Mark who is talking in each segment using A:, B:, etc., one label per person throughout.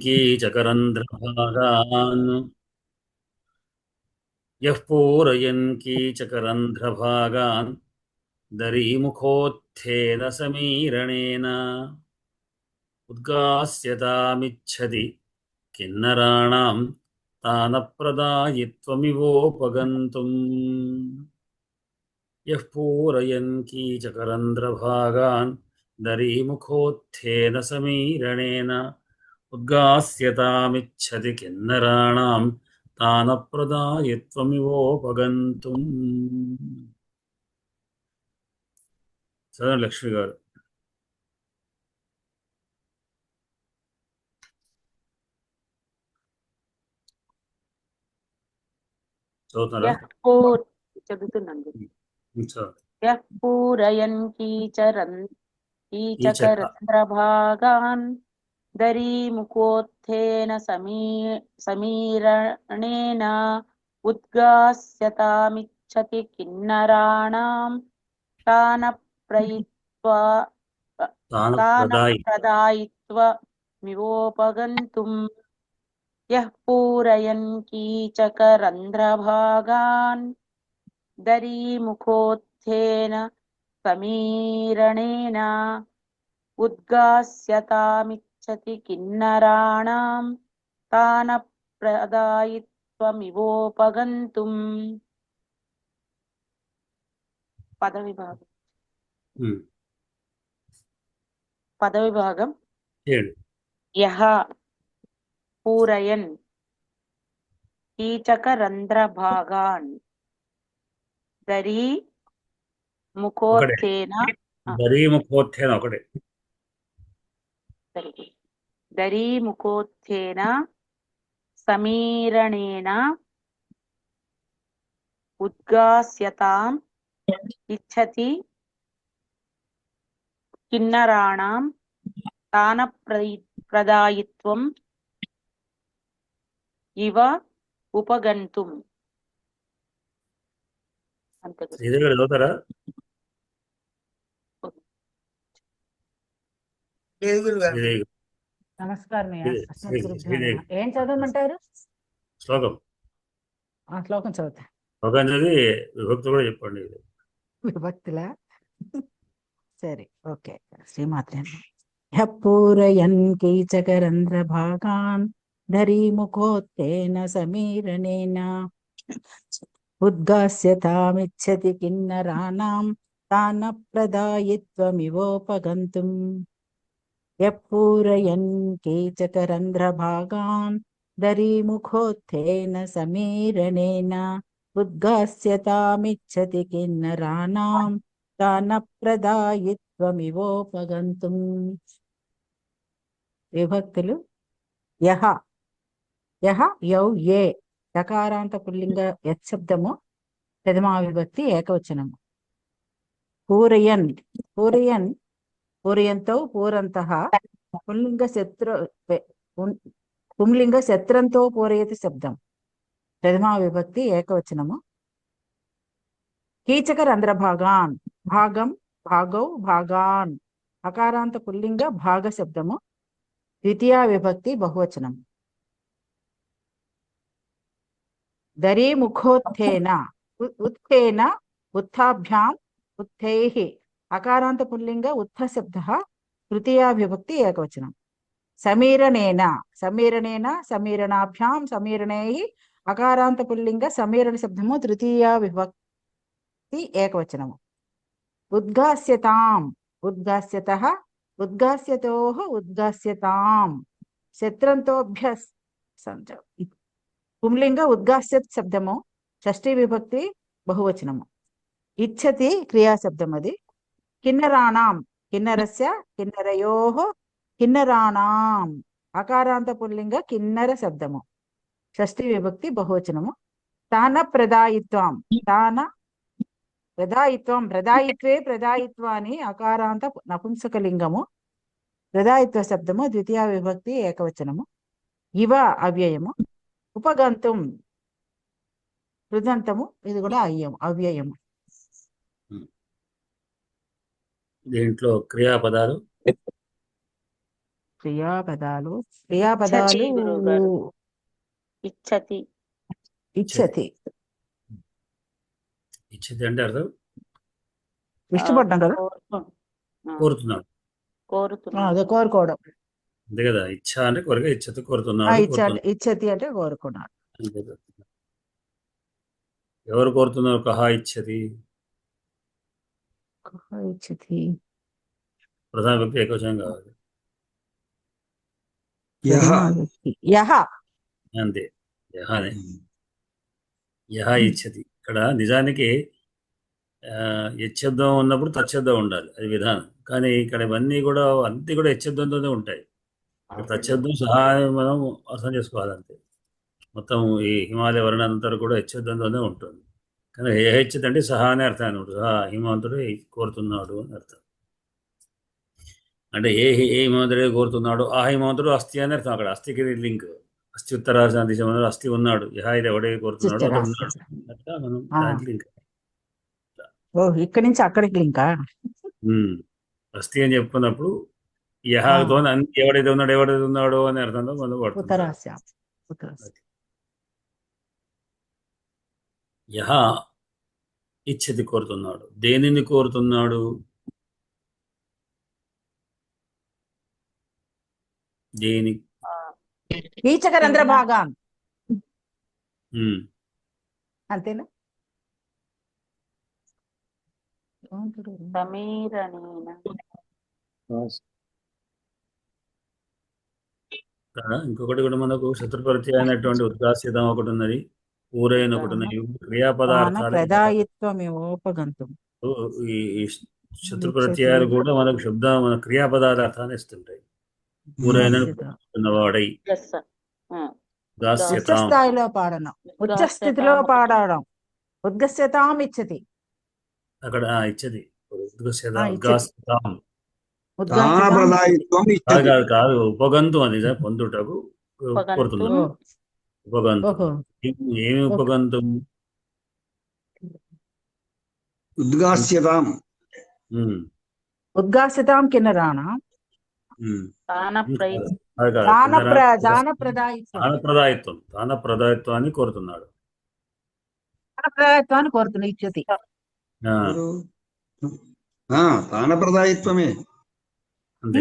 A: कीचकरन्ध्रभागान् यः पूरयन् कीचकरन्ध्रभागान् दरीमुखोत्थेन समीरणेन उद्गास्यतामिच्छति किन्नराणां तानप्रदायित्वमिवोपगन्तुम् यः पूरयन् कीचकरन्ध्रभागान् दरीमुखोत्थेन समीरणेन उद्गास्यतामिच्छति किन्नराणां तानप्रदायित्वमिवोपगन्तुम्. చదవండి లక్ష్మి గారు. చదువుతున్నారా?
B: చదువుతున్నాను.
A: చదవండి.
B: యః పూరయన్ కీచకరంధ్రభాగాన్ దరీముఖోత్థేన సమీరణేన ఉద్గాస్యతామిచ్చతి కిన్నరాణాం తానప్రదాయిత్వమివోపగంతుం యః పూరయన్ కీచకరంధ్రభాగాన్ దరీముఖోత్థేన సమీరణేన ఉద్గాస్యతామిచ్చతి కిన్నరాణాం తానప్రదాయిత్వమివోపగంతుం. పదవిభాగం. యః పూరయన్ కీచకరంధ్రభాగాన్ దరీముఖోత్థేన సమీరణేన ఉద్గాస్యతాం ఇచ్చతి కిన్నరాణాం తానప్రదాయిత్వం ఇవ ఉపగంతుం.
C: నమస్కారం. ఏం చదవమంటారు?
A: శ్లోకం.
C: శ్లోకం చదువుతా.
A: విభక్తి కూడా చెప్పండి.
C: విభక్తులా? సరే, ఓకే. శ్రీమాత్రే. యః పూరయన్ కీచకరంధ్రభాగాన్ దరీముఖోత్తేన సమీరణేన ఉద్గాస్యతామిచ్చతి కిన్నరాణాం తానప్రదాయిత్వమివోపగంతుం. యః పూరయన్ కీచకరంధ్రభాగాన్ దరీముఖోత్తేన సమీరణేన ఉద్గాస్యతామిచ్చతి కిన్నరాణాం తానప్రదాయిత్వమివోపగంతుం. విభక్తులు. యః యః యౌ ఏ యకారాంత పుల్లింగ యశబ్దము ప్రథమా విభక్తి ఏకవచనము. పూరయన్ పూరయన్ పూరయంతో పూరంతః పుంలింగ శత్రంతో పూరయతి శబ్దం ప్రథమా విభక్తి ఏకవచనము. కీచకరంధ్రభాగాన్ భాగం భాగౌ భాగాన్ అకారాంత పుల్లింగ భాగ శబ్దము ద్వితీయా విభక్తి బహువచనం. దరీముఖోత్థేన ఉత్థేన ఉత్థాభ్యాం ఉత్థైః అకారాంత పుల్లింగ ఉత్థ శబ్దః తృతీయా విభక్తి ఏకవచనం. సమీరణేన సమీరణేన సమీరణాభ్యాం సమీరణైః అకారాంత పుల్లింగ సమీరణ శబ్దము తృతీయా విభక్తి ఏకవచనము. ఉద్గాస్యతాం ఉద్గాస్యతః ఉద్గాస్యతోః ఉద్గాస్యతాం శత్రంతోభ్య పుంలింగ ఉద్గాస్యత్ శబ్దము షష్ఠీ విభక్తి బహువచనము. ఇచ్చతి క్రియాశబ్దం అది. కిన్నరాణాం కిన్నరస్య కిన్నరయోః కిన్నరాణాం అకారాంత పుల్లింగ కిన్నర శబ్దము షష్ఠీ విభక్తి బహువచనము. తాన ప్రదాయిత్వం తాన ప్రదాయిత్వం ప్రదాయిత్వే ప్రదాయిత్వాని అకారాంత నపుంసకలింగము ప్రదాయిత్వ శబ్దము ద్వితీయ విభక్తి ఏకవచనము. ఇవ అవ్యయము. ఉపగంతుం కృదంతము, ఇది కూడా అవ్యయము.
A: దీంట్లో క్రియాపదాలు
C: క్రియాపదాలు
B: ఇచ్చతి గురువుగారు. ఇచ్చతి.
C: ఇచ్చతి
A: ఇచ్చేది అంటే అర్థం
C: ఇష్టపడ్డాం కదా
A: కోరుతున్నాడు.
C: అదే
B: కోరుతున్నాడు.
C: కోరుకోవడం.
A: అంతే కదా, ఇచ్చ అంటే కోరిక, ఇచ్చత కోరుతున్నాడు.
C: ఇచ్చతి అంటే కోరుకున్నాడు.
A: అంతే కదా. ఎవరు కోరుతున్నారు? కహా ఇచ్చతి.
C: ఇచ్చతి
A: ప్రధాన వ్యక్తి ఏకవచనం కావాలి.
C: యహ
A: అంతే, యహానే. యహ ఇచ్చతి. ఇక్కడ నిజానికి యశబ్దం ఉన్నప్పుడు తచ్చబ్దం ఉండాలి, అది విధానం. కానీ ఇక్కడ ఇవన్నీ కూడా అన్నీ కూడా యశబ్దంతోనే ఉంటాయి. తచ్చబ్దం సహాయం మనం అర్థం చేసుకోవాలి అంతే. మొత్తం ఈ హిమాలయ వర్ణనంతా కూడా యశబ్దంతోనే ఉంటుంది. కానీ హెచ్చతి అంటే సహా అనే అర్థం అనమాట. సహా హిమవంతుడు కోరుతున్నాడు అని అర్థం. అంటే ఏ హిమవంతుడే కోరుతున్నాడు, ఆ హిమవంతుడు అస్థి అని అర్థం. అక్కడ అస్థికి లింక్. అస్థి ఉత్తరాసన దిశలో అస్థి ఉన్నాడు. యహ ఇది ఎవడే కోరుతున్నాడు అక్కడ ఉన్నాడు. అట్లా మనం దానికి లింక్.
C: ఇక్కడి నుంచి అక్కడికి లింకా.
A: అస్థి అని చెప్పుకున్నప్పుడు యహతో ఎవడైతే ఉన్నాడో అని అర్థంలో మనం పడుతుంది. యహ ఇచ్చతి కోరుతున్నాడు. దేనిని కోరుతున్నాడు? దేని
C: కీచకరంధ్ర భాగాన్ అంతేనా?
A: ఇంకొకటి కూడా మనకు శత్రుపరిచయం అయినటువంటి ఉద్గాస్యతం ఒకటి ఉన్నది, ఊరైన ఒకటి ఉన్నది. క్రియాపదార్థాలు ఈ శత్రు ప్రత్యయాలు కూడా మనకు మన క్రియాపదార్థాన్ని ఇస్తుంటాయి. ఊరైన వాడై
C: స్థాయిలో పాడడం, ఉచ్చ స్థితిలో పాడడం. ఉద్గస్యతాం ఇచ్చతి.
A: అక్కడ ఇచ్చది కాదు, ఉపగంతు అది పొందుటకు కోరుతున్నాం. ఉపగంతు ఏమి ఉపగంతం?
C: ఉద్గాస్యతాం కిన్నరాణాం
A: దానప్రదాయత్వాన్ని కోరుతున్నాడు.
C: దానప్రదాయత్వాన్ని కోరుతున్నాడు ఇచ్చతి.
D: దానప్రదాయత్వమే
A: అంతే.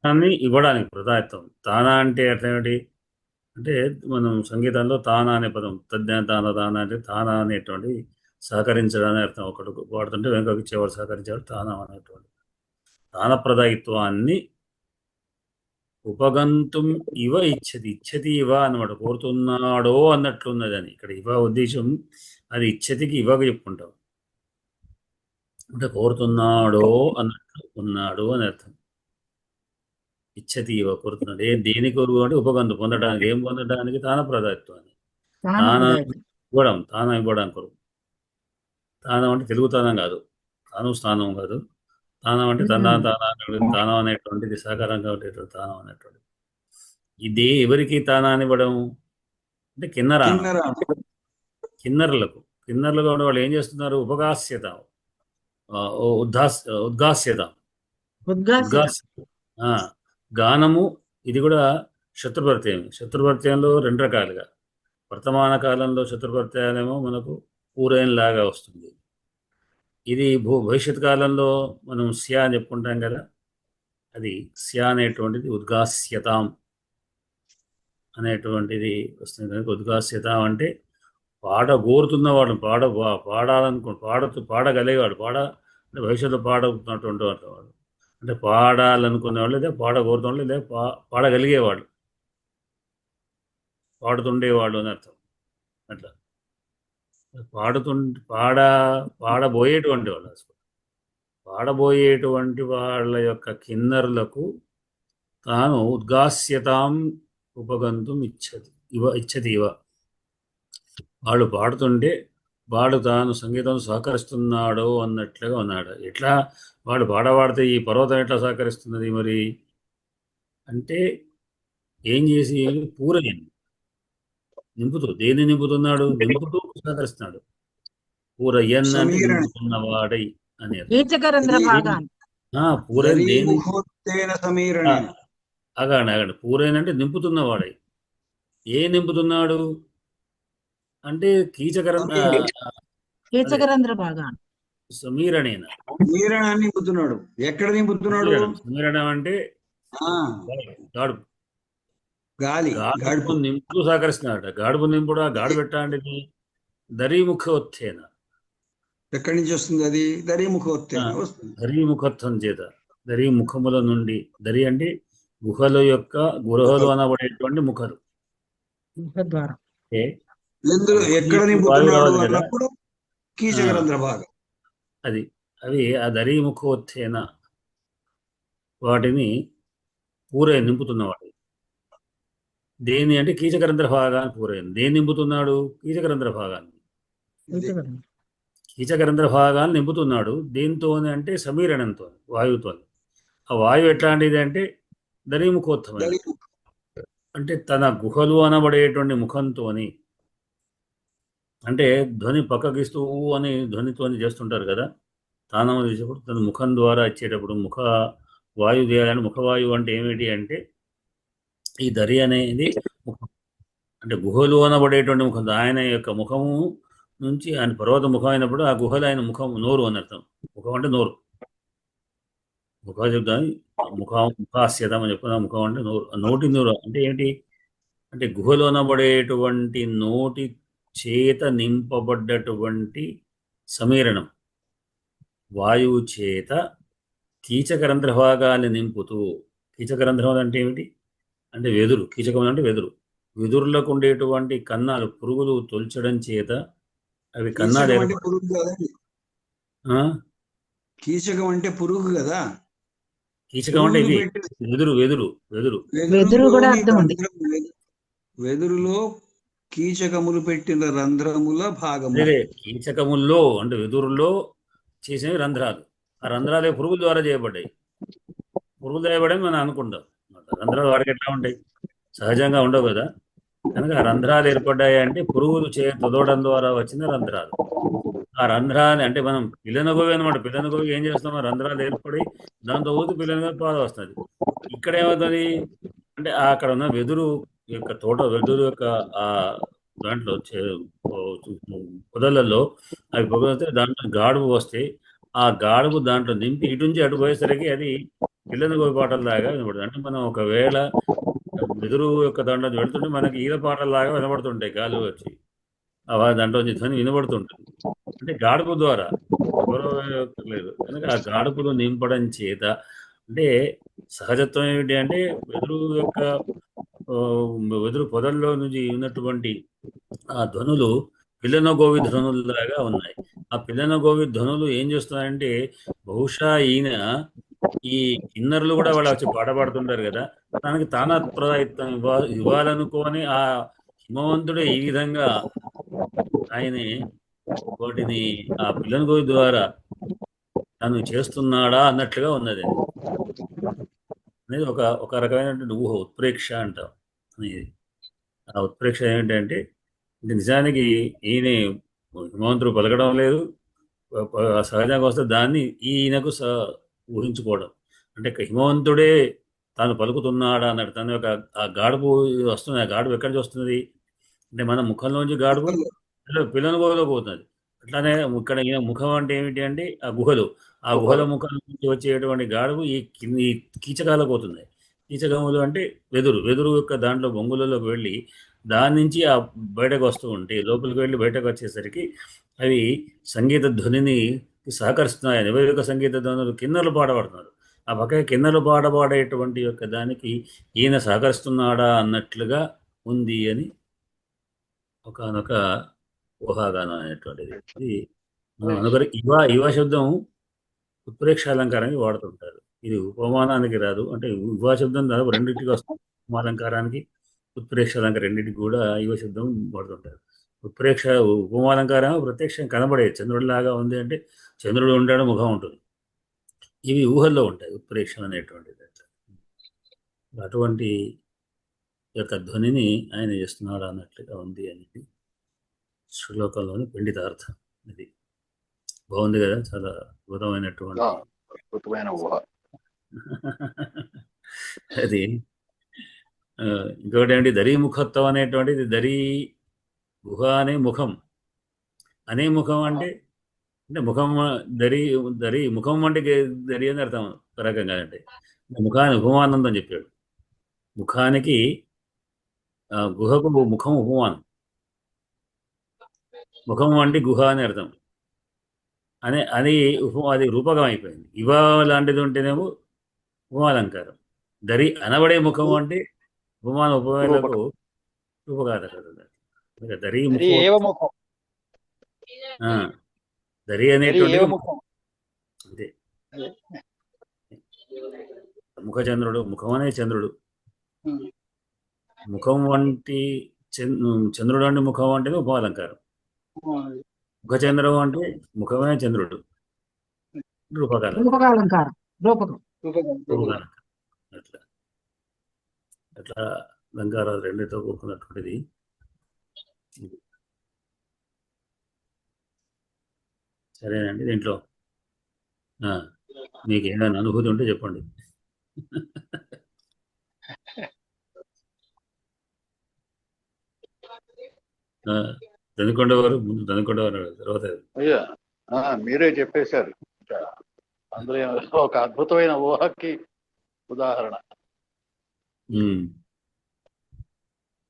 A: దాన్ని ఇవ్వడానికి ప్రదాయత్వం. తానా అంటే అర్థం ఏమిటి అంటే, మనం సంగీతంలో తానా అనే పదం, తజ్ఞ తాన అంటే తానా అనేటువంటి సహకరించడానికి అర్థం. ఒకటి వాడుతుంటే వెనుకకి ఇచ్చేవాడు, సహకరించేవాడు తానా అనేటువంటి. తానప్రదాయిత్వాన్ని ఉపగంతుం ఇవ ఇచ్చతి ఇవ అన్నమాట. కోరుతున్నాడో అన్నట్లున్నది అని. ఇక్కడ ఇవ ఉద్దేశం అది ఇచ్చతికి ఇవగా చెప్పుకుంటాం. అంటే కోరుతున్నాడో అన్నట్లు ఉన్నాడు అని అర్థం. ఇచ్చతి ఇవ కోరుతున్నాడు. దేని కొరకు అంటే ఉపగంతు పొందడానికి. ఏం పొందడానికి? తానప్రదాయత్వాన్ని. తానం ఇవ్వడానికి కొరకు. తానం అంటే తెలుగు తానం కాదు, స్థానం కాదు. తానం అంటే తానం అనేటువంటిది సహకారంగా ఉండేటువంటి తానం అనేటువంటిది. ఇది ఎవరికి తానాన్ని ఇవ్వడం అంటే కిన్నరులకు ఉండే వాళ్ళు ఏం చేస్తున్నారు? ఉపగాస్యత, ఉద్గాస్యత, గానము. ఇది కూడా శత్రుప్రత్యయం. శత్రుప్రత్యయంలో రెండు రకాలుగా. వర్తమాన కాలంలో శత్రుప్రత్యయాలేమో మనకు ఊరైనలాగా వస్తుంది. ఇది భవిష్యత్ కాలంలో మనం స్యా అని చెప్పుకుంటాం కదా, అది స్యా అనేటువంటిది ఉద్గాస్యతాం అనేటువంటిది వస్తుంది. కనుక ఉద్గాస్యతాం అంటే పాడగోరుతున్నవాడు, పాడగలిగేవాడు. అంటే భవిష్యత్తులో పాడుతున్నటువంటి వాడు అంటే పాడాలనుకునేవాళ్ళు, లేదా పాడగోరుతున్న లేదా పాడగలిగేవాడు, పాడుతుండేవాడు అని అర్థం. అట్లా పాడబోయేటువంటి వాళ్ళు, పాడబోయేటువంటి వాళ్ళ యొక్క కిన్నరులకు తాను ఉద్గాస్యతాం ఉపగంతుం ఇచ్చతి ఇవ. వాళ్ళు పాడుతుంటే వాడు తాను సంగీతం సహకరిస్తున్నాడో అన్నట్లుగా ఉన్నాడు. ఎట్లా వాడు పాడితే ఈ పర్వతం ఎట్లా సహకరిస్తున్నది మరి అంటే, ఏం చేసి పూరని నింపుతూ, దేన్ని నింపుతున్నాడు? నింపుతూ సహకరిస్తున్నాడు. పూరయ్యన్న నింపుతున్నవాడై అనేది. పూరని ఆగండి పూరైన అంటే నింపుతున్నవాడై. ఏ నింపుతున్నాడు అంటే
C: కీచకరంధ్ర భాగాన్ని.
A: సమీరణేన.
D: సమీరణాన్ని నింపుతున్నాడు. ఎక్కడ నింపుతున్నాడు?
A: సమీరణం అంటే
D: ఆ
A: గాడుపు.
D: గాలి,
A: గాడుపు
D: గడుపు.
A: నింపుతూ సహకరిస్తున్నాడట. గాడుపు నింపుడు గాడు పెట్టాంటిది దరీముఖోత్థేన.
D: ఎక్కడి నుంచి వస్తుంది అది? దరీముఖోత్తేన వస్తుంది.
A: దరీముఖత్వం చేత, దరీ ముఖముల నుండి. దరి అంటే గుహలు అనబడేటువంటి ముఖలు.
C: ముఖద్వారం.
D: ఎందులో ఎక్కడ
A: వాయువు
D: నింపుతున్నాడు
A: రావాలి కదా.
D: అన్నప్పుడు కీచకరంధ్ర భాగం.
A: అవి ఆ దరీముఖోత్థేన వాటిని పూరై నింపుతున్నవాడు. దేని అంటే కీచకరంధ్ర భాగాన్ని పూరైంది. దేని నింపుతున్నాడు? కీచకరంధ్ర భాగాన్ని. కీచకరంధ్ర భాగాన్ని నింపుతున్నాడు. దేంతో అంటే సమీరణంతో, వాయువుతో. ఆ వాయువు ఎట్లాంటిది అంటే దరీముఖోత్తమైన, అంటే తన గుహలు అనబడేటువంటి ముఖంతోని, అంటే ధ్వని పక్కకిస్తూ అని ధ్వనితోని చేస్తుంటారు కదా తానం చేసేప్పుడు, తన ముఖం ద్వారా ఇచ్చేటప్పుడు ముఖ వాయువు చేయాలని. ముఖవాయువు అంటే ఏమిటి అంటే ఈ దరి అనేది ముఖం, అంటే గుహలు అనబడేటువంటి ముఖం. ఆయన యొక్క ముఖము నుంచి, ఆయన పర్వత ముఖం అయినప్పుడు ఆ గుహలు ఆయన ముఖం, నోరు అని అర్థం. ముఖం అంటే నోరు. ముఖ చెప్తాను, ముఖాస్యతం అని చెప్పుకున్నా. ముఖం అంటే నోరు. నోటి నోరు అంటే ఏంటి అంటే గుహలు అనబడేటువంటి నోటి చేత నింపబడ్డటువంటి సమీరణం, వాయువు చేత కీచకరంధ్ర భాగాన్ని నింపుతూ. కీచకరంధ్రం అంటే ఏమిటి అంటే వెదురు. కీచకం అంటే వెదురు. వెదురులకు ఉండేటువంటి కన్నాలు, పురుగులు తొలచడం చేత అవి కన్నాలు
D: కీచకం అంటే పురుగు కదండి. కీచకం అంటే పురుగు కదా.
A: కీచకం అంటే ఇది వెదురు. వెదురు వెదురు
C: వెదురు కూడా అర్థం ఉంది.
D: వెదురులో కీచకములు పెట్టిన రంధ్రముల భాగము.
A: కీచకముల్లో అంటే వెదురులో చేసినవి రంధ్రాలు. ఆ రంధ్రాలు పురుగుల ద్వారా చేయబడ్డాయి. పురుగులు చేయబడని మనం అనుకుంటాం. రంధ్రాలు వాడికి ఎట్లా ఉంటాయి? సహజంగా ఉండవు కదా. కనుక ఆ రంధ్రాలు ఏర్పడ్డాయి అంటే పురుగులు తొదవడం ద్వారా వచ్చిన రంధ్రాలు. ఆ రంధ్రాలు అంటే మనం పిల్లనగోవి అనమాట. పిల్లనగోవి ఏం చేస్తాం? రంధ్రాలు ఏర్పడి దాంతో ఊతి పిల్లనగోవి పాలు వస్తుంది. ఇక్కడ ఏమవుతుంది అంటే అక్కడ ఉన్న వెదురు యొక్క తోట, వెదురు యొక్క ఆ దాంట్లో పొదలలో అవి పొగలితే దాంట్లో గాడుపు వస్తే ఆ గాడుపు దాంట్లో నింపి ఇటు నుంచి అటు పోయేసరికి అది పిల్లనగోవి పాటల్లాగా వినపడుతుంది. అంటే మనం ఒకవేళ వెదురు యొక్క దాంట్లో వెళ్తుంటే మనకి ఈల పాటల్లాగా వినబడుతుంటాయి. గాలి వచ్చి దాంట్లో ధ్వని వినబడుతుంటుంది. అంటే గాడుపు ద్వారా లేదు. కనుక ఆ గాడుపులు నింపడం చేత, అంటే సహజత్వం ఏమిటి అంటే వెదురు పొదల్లో నుంచి ఉన్నటువంటి ఆ ధ్వనులు పిల్లనగోవి ధ్వనుల్లాగా ఉన్నాయి. ఆ పిల్లనగోవి ధ్వనులు ఏం చేస్తున్నాయంటే బహుశా ఈయన ఈ కిన్నరులు కూడా వాళ్ళు వచ్చి పాట పాడుతుంటారు కదా, తనకి తానప్రదాయిత్వం ఇవ్వాలనుకోని ఆ హిమవంతుడే ఈ విధంగా ఆయన వాటిని ఆ పిల్లనగోవి ద్వారా తను చేస్తున్నాడా అన్నట్లుగా ఉన్నది. అనేది ఒక రకమైనటువంటి ఊహ, ఉత్ప్రేక్ష అంటాం. ఆ ఉత్ప్రేక్ష ఏమిటంటే నిజానికి ఈయన హిమవంతుడు పలకడం లేదు, సహజంగా వస్తే దాన్ని ఈయనకు ఊహించుకోవడం. అంటే హిమవంతుడే తాను పలుకుతున్నాడా అన్నట్టు. తన యొక్క ఆ గాడుపు వస్తుంది. ఆ గాడుపు ఎక్కడి నుంచి వస్తుంది అంటే మన ముఖంలోంచి గాడుపు పిల్లనగోవిలో పోతుంది. అట్లానే ఇక్కడ ఈయన ముఖం అంటే ఏమిటి అంటే ఆ గుహలు, ఆ గుహల ముఖం నుంచి వచ్చేటువంటి గాడుపు ఈ కీచకాలకు పోతుంది. కీచకములు అంటే వెదురు యొక్క దాంట్లో బొంగులలోకి వెళ్ళి దాని నుంచి ఆ బయటకు వస్తూ ఉంటే, లోపలికి వెళ్ళి బయటకు వచ్చేసరికి అవి సంగీత ధ్వనిని సహకరిస్తున్నాయి. ఎవరి యొక్క సంగీత ధ్వనులు కిన్నెరలు పాడబడుతున్నారు. ఆ పక్క కిన్నెరలు పాడబడేటువంటి యొక్క దానికి ఈయన సహకరిస్తున్నాడా అన్నట్లుగా ఉంది అని ఒకనొక ఊహాగానం అనేటువంటిది. ఇది మనం అనుకరి ఇవా శబ్దం ఉత్ప్రేక్ష అలంకారానికి వాడుతుంటారు. ఇది ఉపమానానికి రాదు. అంటే యువ శబ్దం దాదాపు రెండింటికి వస్తుంది. ఉపమాలంకారానికి, ఉత్ప్రేక్ష అలంకారం రెండింటికి కూడా యువ శబ్దం వాడుతుంటారు. ఉపమాలంకారం ప్రత్యక్షం కనబడేది. చంద్రుడిలాగా ఉంది అంటే చంద్రుడు ఉంటాడు, ముఖం ఉంటుంది. ఇవి ఊహల్లో ఉంటాయి ఉత్ప్రేక్షం అనేటువంటిది. అటువంటి యొక్క ధ్వనిని ఆయన చేస్తున్నాడు అన్నట్లుగా ఉంది అనేది శ్లోకంలోని పండితార్థం. ఇది బాగుంది కదా, చాలా అద్భుతమైనటువంటి
E: అద్భుతమైన ఊహ.
A: అది ఇంకొకటి ఏంటి దరీముఖత్వం అనేటువంటిది దరీ గుహ అనే ముఖం అనే ముఖం అంటే ముఖం దరి ముఖం అంటే దరి అని అర్థం ఒక రకంగా అంటే ముఖానికి ఉపమానం అని చెప్పాడు. ముఖానికి గుహకు ముఖం ఉపమానం, ముఖం అంటే గుహ అని అర్థం అని అది అది రూపకం అయిపోయింది. ఇవ లాంటిది ఉంటేనేమో ఉపమాలంకారం. దరి అనబడే ముఖం అంటే ఉపమాన ఉపమానాలకు రూపకారకం. దరి
E: ముఖం
A: దరి అనేటువంటి అంతే. ముఖచంద్రుడు, ముఖం అనే చంద్రుడు, ముఖం వంటి చంద్రుడు అంటే ముఖం అంటే ఉపమాలంకారం. ముఖచంద్రం అంటే ముఖమే చంద్రుడు,
C: రూపకాలంకారం, రూపకం.
A: అట్లా అట్లా అలంకారాలు రెండితో కూడుకున్నటువంటిది. సరేనండి. దీంట్లో మీకు ఏదైనా అనుభూతి ఉంటే చెప్పండి. దనికొండవారు ముందు దనికొండవారు తర్వాత
E: అయ్యా మీరే చెప్పేశారు. అందులో ఒక అద్భుతమైన ఊహకి ఉదాహరణ,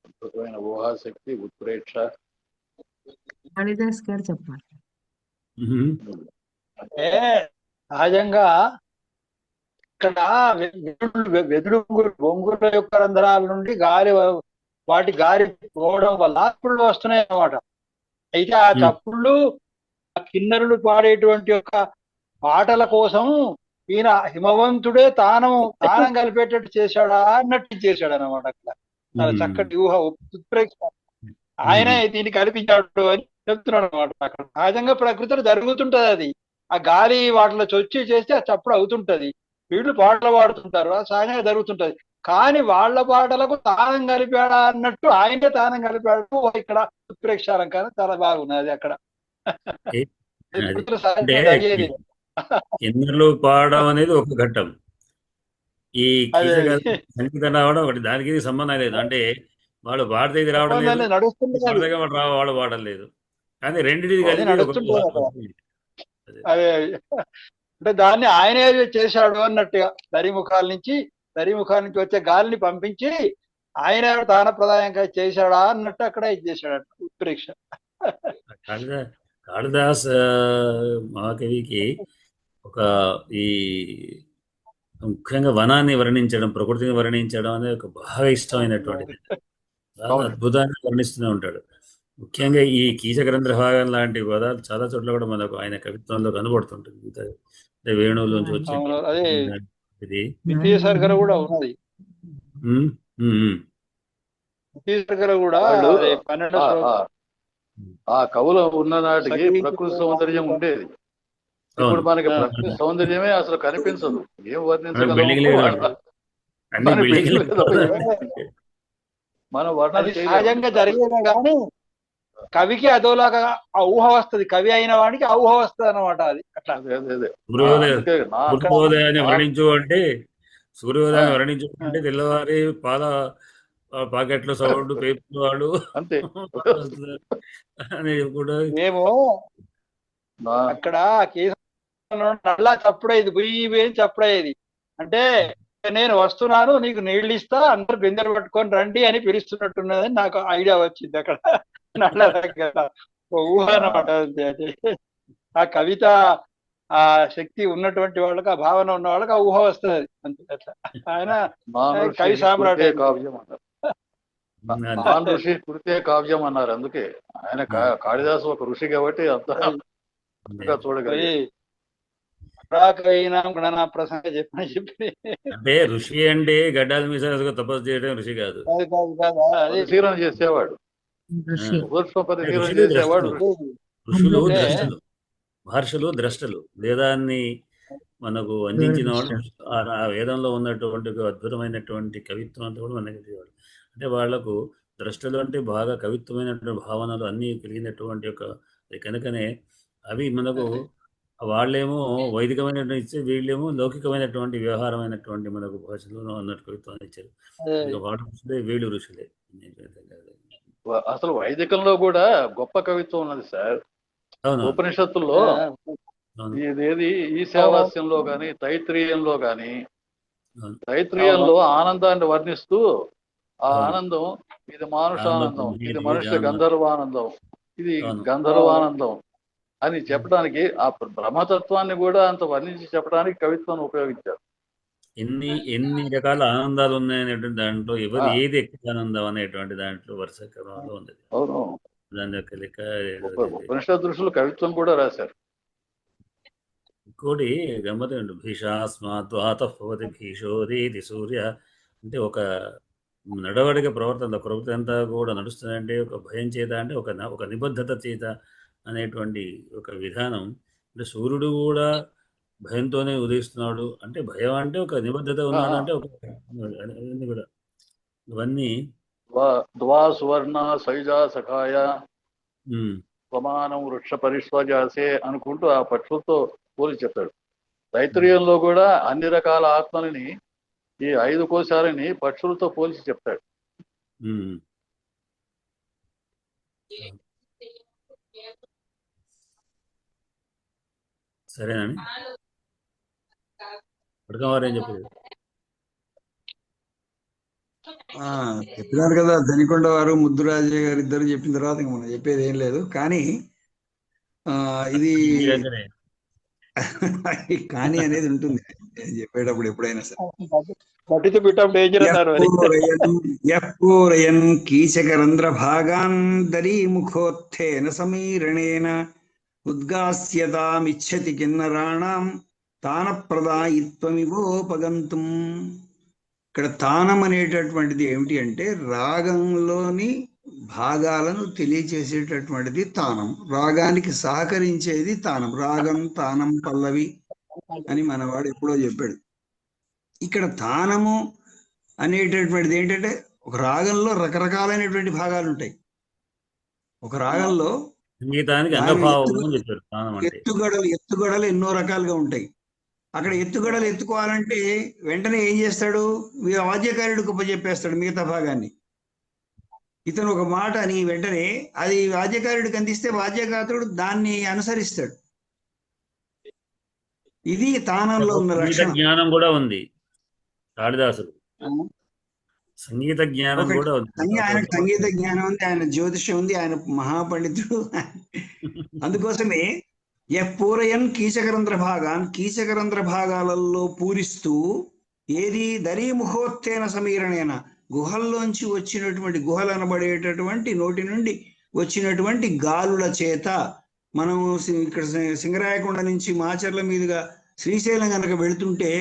E: అద్భుతమైన ఊహాశక్తి, ఉత్ప్రేక్ష.
C: కాళిదాస్ గారు చెప్పాలి.
E: అంటే సహజంగా ఇక్కడ వెదురు బొంగుల యొక్క రంధ్రాల నుండి వాటి గాలి పోవడం వల్ల చప్పుళ్ళు వస్తున్నాయి అన్నమాట. అయితే ఆ చప్పుళ్ళు కిన్నరులు పాడేటువంటి యొక్క పాటల కోసం ఈయన హిమవంతుడే తానం కలిపేటట్టు చేశాడా అన్నట్టు చేశాడు అనమాట. అక్కడ చాలా చక్కటి ఊహ, ఉత్ప్రేక్ష. ఆయనే దీన్ని కల్పించాడు అని చెప్తున్నాడు అనమాట. అక్కడ సహజంగా ప్రకృతిలో జరుగుతుంటది అది. ఆ గాలి వాటిలో చొచ్చి చేస్తే ఆ చప్పుడు అవుతుంటది. వీళ్ళు పాటలు పాడుతుంటారు, అది సహజంగా జరుగుతుంటది. కానీ వాళ్ళ పాటలకు తానం కలిపాడా అన్నట్టు ఆయనే తానం కలిపాడు. ఇక్కడ ఉత్ప్రేక్షాలంకారం చాలా బాగున్నది అక్కడ.
A: కిన్నెరలు పాడడం అనేది ఒక ఘట్టం, ఈ సంగీతం రావడం ఒకటి. దానికి సంబంధం లేదు. అంటే వాళ్ళు పాడితే ఇది రావడం లేదు, వాళ్ళు పాడడం లేదు. కానీ రెండింటిది కలిపి
E: అదే అంటే దాన్ని ఆయనే చేశాడు అన్నట్టుగా. దరిముఖాల నుంచి వచ్చే గాలిని పంపించి ఆయన తాన ప్రదాయంగా చేశాడా అన్నట్టు అక్కడ ఇది చేశాడు ఉత్ప్రేక్ష.
A: కాళిదాస్ మహాకవికి ఒక ఈ ముఖ్యంగా వనాన్ని వర్ణించడం, ప్రకృతిని వర్ణించడం అనేది ఒక బాగా ఇష్టమైనటువంటిది. చాలా అద్భుతాన్ని వర్ణిస్తూనే ఉంటాడు. ముఖ్యంగా ఈ కీచగ్రంథ భాగం లాంటి పదాలు చాలా చోట్ల కూడా మనకు ఆయన కవిత్వంలో కనబడుతుంటుంది. అంటే వేణువులోంచి వచ్చే
E: కూడా ఉన్నది. ఆ కవులు ఉన్న నాటికి ప్రకృతి సౌందర్యం ఉండేది. ఇప్పుడు మనకి ప్రకృతి సౌందర్యమే అసలు కనిపించదు. ఏం వర్ణించగలం? మనం వర్ణన సహజంగా జరిగేదే కానీ కవికి అదోలాగా ఆ ఊహ వస్తుంది. కవి అయిన వాడికి ఆ ఊహ వస్తుంది అనమాట. అది అట్లా.
A: సూర్యోదయాన్ని వర్ణించు అంటే సూర్యోదయాన్ని వర్ణించు అంటే తెల్లవారి పాల పాకెట్లో సౌండ్ పేపర్ వాడు
E: అంతే
A: కూడా
E: మేము అక్కడ నల్లా చప్పుడేది, బుయ్యి చప్పుడయ్యేది. అంటే నేను వస్తున్నాను, నీకు నీళ్ళు ఇస్తా, అందరు బిందెలు పట్టుకొని రండి అని పిలుస్తున్నట్టున్నదని నాకు ఐడియా వచ్చింది అక్కడ. నల్ల దగ్గర ఊహ అన్నమాట. ఆ కవిత ఆ శక్తి ఉన్నటువంటి వాళ్ళకి, ఆ భావన ఉన్న వాళ్ళకి ఆ ఊహ వస్తుంది అంతే. అట్లా ఆయన కవి సామ్రాట్. ఋషి కృతే కావ్యం అన్నారు. అందుకే ఆయన కాళిదాసు ఒక ఋషి కాబట్టి అంతగా చూడగలి.
A: అంటే ఋషి అంటే గడ్డాల మీద తపస్సు చేయడం ఋషి కాదు.
E: పరిశీలన చేసేవాడు,
A: చేసేవాడు. ఋషులు ద్రష్టలు, మహర్షులు ద్రష్టలు. వేదాన్ని మనకు అందించిన వాళ్ళు, ఆ వేదంలో ఉన్నటువంటి అద్భుతమైనటువంటి కవిత్వం అంతా కూడా మనకి ఇచ్చేవాడు. అంటే వాళ్లకు ద్రష్టలు అంటే బాగా కవిత్వమైనటువంటి భావనలు అన్నీ కలిగినటువంటి ఒక కనుకనే అవి మనకు వాళ్ళేమో వైదికమైనటువంటి ఇచ్చే, వీళ్ళేమో లౌకికమైనటువంటి వ్యవహారమైనటువంటి మనకు భాషలో అన్నట్టు కవిత్వాన్ని ఇచ్చారు. ఇక వాళ్ళ ఋషులే, వీళ్ళు ఋషులే.
F: అసలు వైదికంలో కూడా గొప్ప కవిత్వం ఉన్నది సార్.
A: అవును
F: ఉపనిషత్తుల్లో
A: అవును
F: ఇదేది ఈశావాస్యంలో గాని తైత్రీయంలో గాని,
A: అవును
F: తైత్రీయంలో ఆనందాన్ని వర్ణిస్తూ ఆ
A: అవును.
F: ఆనందం ఇది మానుషానందం,
A: ఆనందం,
F: ఇది
A: ఇది
F: మనుష్య
A: ఆనందం.
F: గంధర్వానందం, ఇది
A: అవును.
F: గంధర్వానందం అని చెప్పడానికి ఆ బ్రహ్మతత్వాన్ని కూడా అంత వర్ణించి చెప్పడానికి కవిత్వాన్ని ఉపయోగించారు.
A: ఎన్ని రకాల ఆనందాలు ఉన్నాయనేటువంటి దాంట్లో ఎవరు
F: ఆ.
A: ఏది ఎక్కువ ఆనందం అనేటువంటి దాంట్లో వరుస క్రమంలో ఉంది.
F: అవును,
A: దాని యొక్క లెక్క
F: ఉపనిషత్ ఋషులు కవిత్వం కూడా రాశారు.
A: ఇంకోటి గమ్మతండి, భీషాస్మాద్వాతః భీషోదేతి సూర్య అంటే ఒక నడవడిక ప్రవర్తన, ప్రవృత్తి అంతా కూడా నడుస్తుందంటే ఒక భయం చేత, అంటే ఒక నిబద్ధత చేత అనేటువంటి ఒక విధానం. అంటే సూర్యుడు కూడా భయంతోనే ఉదయిస్తున్నాడు అంటే, భయం అంటే ఒక నిబద్ధత ఉన్నాడు అంటే ఒక ఇవన్నీ కూడా ఇవన్నీ
F: ద్వా సువర్ణ సైజా సఖాయ ప్రమాణం వృక్ష పరిశ్వజాసే అనుకుంటూ ఆ పక్షులతో పోలి చెప్పాడు. తైత్రీయంలో కూడా అన్ని రకాల ఆత్మలని, ఈ 5 కోశాలని పక్షులతో పోల్చి చెప్తాడు.
A: సరేనండి. పడకవారు ఏం చెప్పారు?
D: చెప్పినారు కదా, ధనికొండ వారు ముద్దురాజయ్య గారు ఇద్దరు చెప్పిన తర్వాత ఇంకా మనం చెప్పేది ఏం లేదు. కానీ ఇది కానీ అనేది ఉంటుంది చెప్పేటప్పుడు ఎప్పుడైనా సరే. యఃపూరయన్ కీచకరంధ్ర భాగాన్ దరీముఖోత్థేన సమీరణేన ఉద్గాస్యతామిచ్చతి కిన్నరాణాం తానప్రదాయిత్వమివోపగంతుం. ఇక్కడ తానం అనేటటువంటిది ఏమిటి అంటే రాగంలోని భాగాలను తెలియచేసేటటువంటిది తానం. రాగానికి సహకరించేది తానం. రాగం, తానం, పల్లవి అని మనవాడు ఎప్పుడో చెప్పాడు. ఇక్కడ తానము అనేటటువంటిది ఏంటంటే, ఒక రాగంలో రకరకాలైనటువంటి భాగాలు ఉంటాయి. ఒక రాగంలో ఎత్తుగడలు ఎన్నో రకాలుగా ఉంటాయి. అక్కడ ఎత్తుగడలు ఎత్తుకోవాలంటే వెంటనే ఏం చేస్తాడు, వాద్యకారుడికి ఉపజెప్పేస్తాడు మిగతా భాగాన్ని. ఇతను ఒక మాట అని వెంటనే అది వాద్యకారుడికి అందిస్తే వాద్యకారుడు దాన్ని అనుసరిస్తాడు. ఇది తానంలో ఉన్న లక్షణం.
A: జ్ఞానం కూడా ఉంది కాళిదాసుడు, సంగీత జ్ఞానం కూడా ఉంది.
D: ఆయన సంగీత జ్ఞానం ఉంది, ఆయన జ్యోతిషం ఉంది, ఆయన మహాపండితుడు. అందుకోసమే పూరయన్ కీచకరంధ్ర భాగాన్, కీచకరంధ్ర భాగాలలో పూరిస్తూ, ఏది దరీముఖోత్తేన సమీరణేన, గుహల్లోంచి వచ్చినటువంటి, గుహలు అనబడేటటువంటి నోటి నుండి వచ్చినటువంటి గాలుల చేత. మనం ఇక్కడ సింగరాయకొండ నుంచి మాచర్ల మీదుగా శ్రీశైలం కనుక వెళుతుంటే,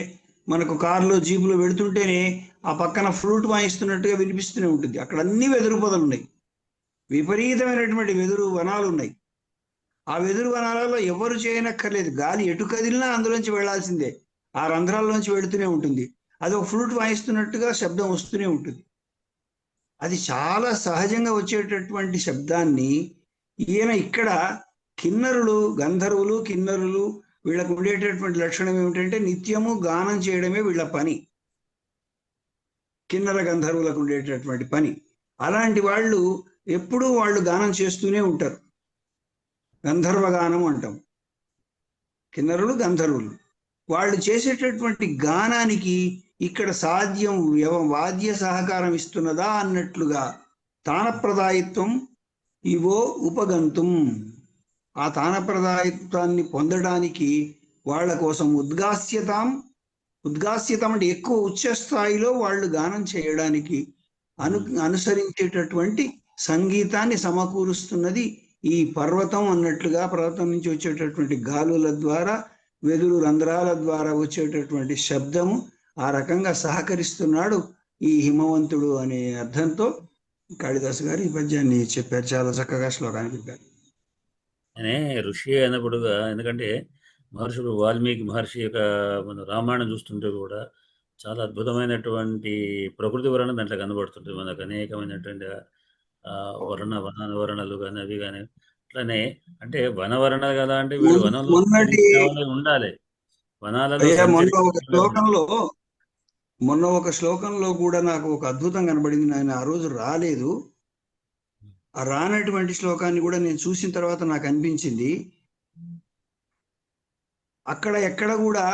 D: మనకు కారులో జీపులో వెళుతుంటేనే ఆ పక్కన ఫ్లూట్ వాయిస్తున్నట్టుగా వినిపిస్తూనే ఉంటుంది. అక్కడ అన్ని వెదురు పొదలు ఉన్నాయి, విపరీతమైనటువంటి వెదురు వనాలు ఉన్నాయి. ఆ వెదురు వనాలలో ఎవరు చేయనక్కర్లేదు, గాలి ఎటు కదిలినా అందులోంచి వెళ్లాల్సిందే. ఆ రంధ్రాల్లోంచి వెళుతూనే ఉంటుంది. అది ఒక ఫ్లూట్ వాయిస్తున్నట్టుగా శబ్దం వస్తూనే ఉంటుంది. అది చాలా సహజంగా వచ్చేటటువంటి శబ్దాన్ని ఈయన ఇక్కడ కిన్నరులు, గంధర్వులు, కిన్నరులు, వీళ్ళకు ఉండేటటువంటి లక్షణం ఏమిటంటే నిత్యము గానం చేయడమే వీళ్ళ పని. కిన్నర గంధర్వులకు ఉండేటటువంటి పని. అలాంటి వాళ్ళు ఎప్పుడూ వాళ్ళు గానం చేస్తూనే ఉంటారు. గంధర్వ గానం అంటాం. కిన్నరులు, గంధర్వులు వాళ్ళు చేసేటటువంటి గానానికి ఇక్కడ సాధ్యం వాద్య సహకారం ఇస్తున్నదా అన్నట్లుగా తానప్రదాయిత్వం ఇవో ఉపగంతుం. ఆ తానప్రదాయిత్వాన్ని పొందడానికి వాళ్ళ కోసం ఉద్గాస్యతం అంటే ఎక్కువ ఉచ్చ స్థాయిలో వాళ్ళు గానం చేయడానికి అనుసరించేటటువంటి సంగీతాన్ని సమకూరుస్తున్నది ఈ పర్వతం అన్నట్లుగా, పర్వతం నుంచి వచ్చేటటువంటి గాలుల ద్వారా, వెదురు రంధ్రాల ద్వారా వచ్చేటటువంటి శబ్దము ఆ రకంగా సహకరిస్తున్నాడు ఈ హిమవంతుడు అనే అర్థంతో కాళిదాసు గారు ఈ పద్యాన్ని చెప్పారు. చాలా చక్కగా శ్లోకాన్ని చెప్పారు.
A: ఋషి అయినప్పుడుగా, ఎందుకంటే మహర్షులు వాల్మీకి మహర్షి యొక్క మన రామాయణం చూస్తుంటే కూడా చాలా అద్భుతమైనటువంటి ప్రకృతి వర్ణన దాంట్లో కనబడుతుంటుంది. మనకు అనేకమైనటువంటి వనాలు కానీ అవి కానీ, అట్లనే అంటే వనవర్ణ కదా అంటే వీడు వనంలో
D: మొన్నటి
A: ఉండాలి, వనాలలో
D: అయ్యా
A: సంచరించాలి.
D: మొన్న ఒక శ్లోకంలో కూడా నాకు ఒక అద్భుతం కనబడింది. నేను ఆ రోజు రాలేదు. ఆ రానటువంటి శ్లోకాన్ని కూడా నేను చూసిన తర్వాత నాకు అనిపించింది, అక్కడ ఎక్కడ కూడా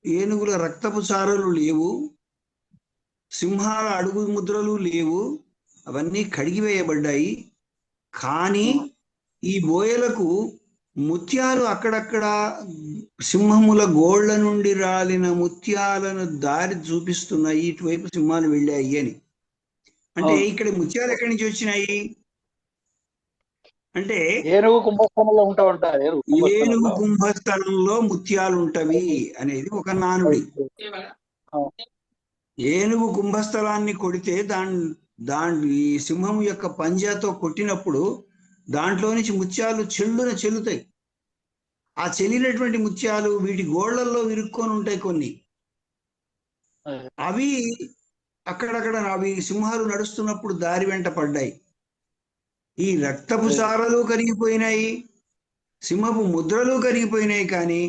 D: ఏనుగుల రక్తపు చారలు లేవు, సింహాల అడుగు ముద్రలు లేవు, అవన్నీ కడిగివేయబడ్డాయి. కానీ ఈ బోయలకు ముత్యాలు అక్కడక్కడ సింహముల గోళ్ల నుండి రాలిన ముత్యాలను దారి చూపిస్తున్నాయి, ఇటువైపు సింహాలు వెళ్ళాయి అని. అంటే ఇక్కడ ముత్యాలు ఎక్కడి నుంచి వచ్చినాయి అంటే
E: ఏనుగు కుంభస్థలంలో ఉంటారు.
D: ఏనుగు కుంభస్థలంలో ముత్యాలు ఉంటవి అనేది ఒక నానుడి. ఏనుగు కుంభస్థలాన్ని కొడితే ఈ సింహం యొక్క పంజాతో కొట్టినప్పుడు దాంట్లో నుంచి ముత్యాలు చెల్లుతాయి. ఆ చెల్లినటువంటి ముత్యాలు వీటి గోళ్లల్లో విరుక్కొని ఉంటాయి కొన్ని. అవి అక్కడక్కడ అవి సింహాలు నడుస్తున్నప్పుడు దారి వెంట పడ్డాయి. ఈ రక్తపు చారలు కరిగిపోయినాయి, సింహపు ముద్రలు కరిగిపోయినాయి, కానీ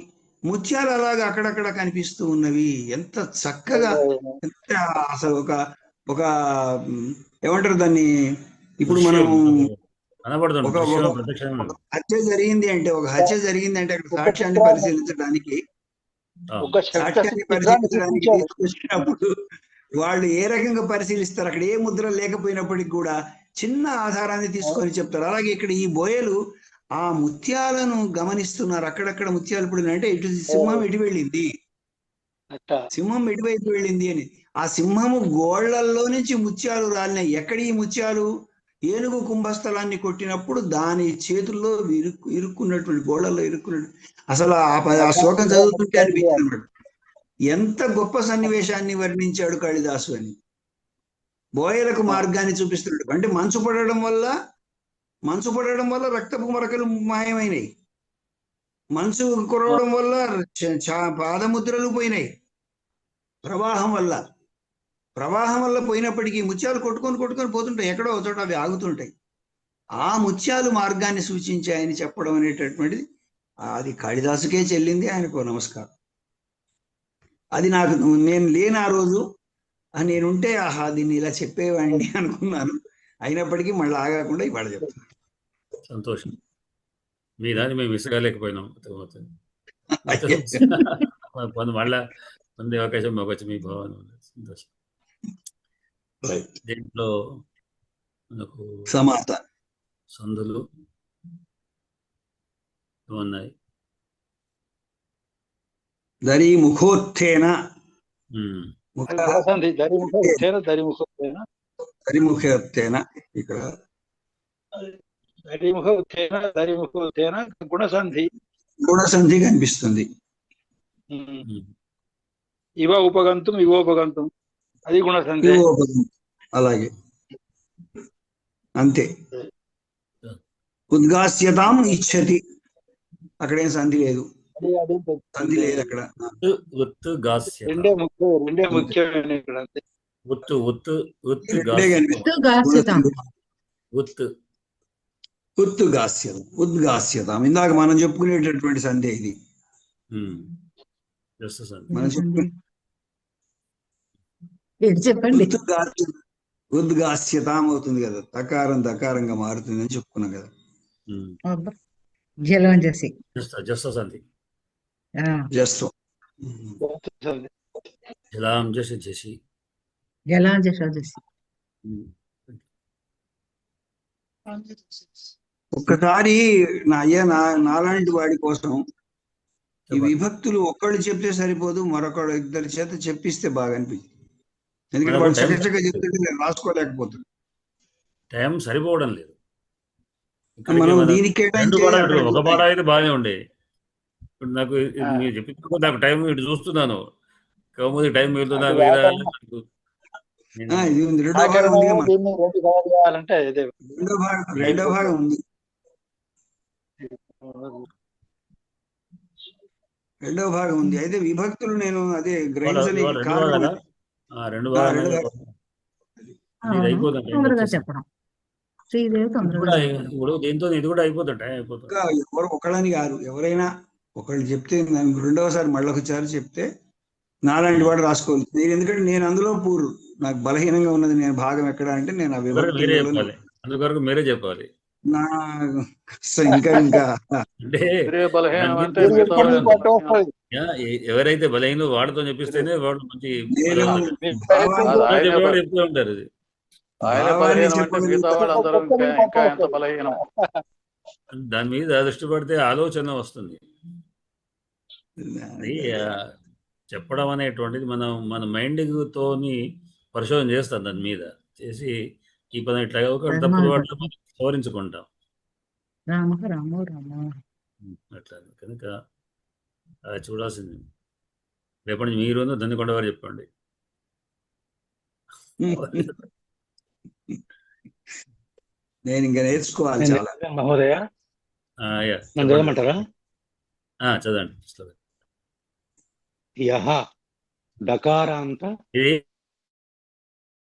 D: ముత్యాలు అలాగా అక్కడక్కడ కనిపిస్తూ ఉన్నవి. ఎంత చక్కగా, ఎంత అసలు ఒక ఏమంటారు దాన్ని, ఇప్పుడు మనం ఒక హత్య జరిగింది అంటే అక్కడ సాక్ష్యాన్ని పరిశీలించడానికి తీసుకొచ్చినప్పుడు వాళ్ళు ఏ రకంగా పరిశీలిస్తారు, అక్కడ ఏ ముద్ర లేకపోయినప్పటికీ కూడా చిన్న ఆధారాన్ని తీసుకొని చెప్తారు. అలాగే ఇక్కడ ఈ బోయలు ఆ ముత్యాలను గమనిస్తున్నారు. అక్కడక్కడ ముత్యాలు ఇప్పుడు అంటే ఇటు సింహం ఎటు వెళ్ళింది, సింహం ఎటువైపు వెళ్ళింది అని. ఆ సింహము గోళ్లల్లో నుంచి ముత్యాలు రాలినాయి. ఎక్కడ ఈ ముత్యాలు? ఏనుగు కుంభస్థలాన్ని కొట్టినప్పుడు దాని చేతుల్లో ఇరుక్కున్నటువంటి గోళ్లలో ఇరుక్కున్నట్టు. అసలు ఆ శ్లోకం చదువుతుంటే అనిపించింది అన్నమాట, ఎంత గొప్ప సన్నివేశాన్ని వర్ణించాడు కాళిదాసు అని. బోయలకు మార్గాన్ని చూపిస్తున్నాడు. అంటే మంచు పడడం వల్ల రక్తపు మరకలు మాయమైనాయి, మంచు కురవడం వల్ల పాదముద్రలు పోయినాయి, ప్రవాహం వల్ల పోయినప్పటికీ ముత్యాలు కొట్టుకొని పోతుంటాయి, ఎక్కడో ఒక చోట అవి ఆగుతుంటాయి. ఆ ముత్యాలు మార్గాన్ని సూచించాయని చెప్పడం అనేటటువంటిది అది కాళిదాసుకే చెల్లింది. ఆయనకు నమస్కారం. అది నేను లేని ఆ రోజు నేనుంటే ఆహా దీన్ని ఇలా చెప్పేవాడిని అనుకున్నాను. అయినప్పటికీ మళ్ళీ ఆగకుండా ఇవాళ చెప్తున్నాను.
A: సంతోషం. మీ దాన్ని మేము విసగలేకపోయినాం. మళ్ళా పొందే అవకాశం మాకు వచ్చి మీ భావన సంతోషం. దీంట్లో మనకు
D: సమాత
A: సందులు ఉన్నాయి.
D: దరి ముఖోత్తేన ఇక్కడ గుణసంధి కనిపిస్తుంది.
E: ఇవోపగంతం అది గుణసంధి.
D: అలాగే అంతే. ఉద్గాస్యతాం ఇచ్చతి, అక్కడేం సంధి లేదు, అక్కడ.
E: రెండే ముఖ్యమైన ఇక్కడ.
D: ఉద్గాస్యతాం ఇందాక మనం చెప్పుకునేటటువంటి సంధి ఇది. మనం
C: చెప్పండి.
D: ఉద్గాస్యతాం అవుతుంది కదా, తకారం దకారంగా మారుతుంది అని చెప్పుకున్నాం కదా.
C: జలంజసి
D: ఒక్కసారి నాలాంటి వాడి కోసం ఈ విభక్తులు ఒక్కళ్ళు చెప్తే సరిపోదు, మరొకళ్ళు ఇద్దరి చేత చెప్పిస్తే బాగా అనిపించింది. ఎందుకంటే వాళ్ళు చక్కగా చెప్తుంటే నేను రాసుకోలేకపోతున్నాను,
A: టైం సరిపోవడం లేదు.
D: మనం దీనికి
A: ఒక పాట అయితే బాగానే ఉండే. ఇప్పుడు నాకు మీరు చెప్పిన నాకు టైం ఇటు చూస్తున్నాను, కాకపోతే టైం వెళ్తుందా
D: రెండో భాగం ఉంది. అయితే విభక్తులు నేను అదే గ్రహించని
C: చెప్పడం శ్రీదేవి
A: ఇది
C: తొందరగా
A: కూడా
C: చదవాలి.
A: ఇప్పుడు దీంతో ఇది కూడా అయిపోతుంది, టైం అయిపోతుంది.
D: ఇంకా ఎవరు ఒకళ్ళని కాదు, ఎవరైనా ఒకళ్ళు చెప్తే దానికి రెండవసారి మళ్ళీ ఒకసారి చెప్తే నాలాంటి వాడు రాసుకోవాలి. నేను ఎందుకంటే నేను అందులో పూరు, నాకు బలహీనంగా ఉన్నది నేను భాగం ఎక్కడ అంటే నేను ఆ
A: అందుకొరకు మీరే
D: విభక్తులలో
A: చెప్పాలి, అందుకొరకు మీరే చెప్పాలి.
D: నా ఇంకా ఇంకా
A: అంటే
F: మీరే బలహీనం
A: దానికి
F: అంటే
E: మీరు
F: మిగతా
E: చెప్పండి,
F: వాళ్ళు
E: పట్టు
F: బలహీనం.
E: వస్తుంది.
A: ఎవరైతే బలహీనో వాడితో చెప్పిస్తేనే వాడు మంచి
D: నేను
A: బలవంతుడు.
D: భావాన్ని
F: అది ఆయన
A: చెప్పేవాడు చెప్తూ ఉంటారు ఇది.
F: ఆయన
D: భావాన్ని
F: బలహీనం అంటే మిగతా
D: చెప్పగలుగుతా.
F: వాళ్ళు అందరూ ఇంకా ఇంకా ఎంత బలహీనం.
A: దాని మీద దృష్టి పడితే ఆలోచన వస్తుంది. అది చెప్పడం అనేటువంటిది మన మైండ్ తోని పరిశోధన చేస్తాం, దాని మీద చేసి ఈ పదం ఇట్లా ఒక తప్పుడు వాటిలో మనం సవరించుకుంటాం
C: రామ రామ రామ.
A: అట్లా. కనుక అది చూడాల్సింది. రేపటి నుంచి మీరు దన్నికొండ వారు చెప్పండి.
D: నేను ఇంకా నేర్చుకోవాలి చాలా.
E: మహోదయ చదవమంటారా?
A: చదవండి.
E: యహ డకారాంత
A: ఇది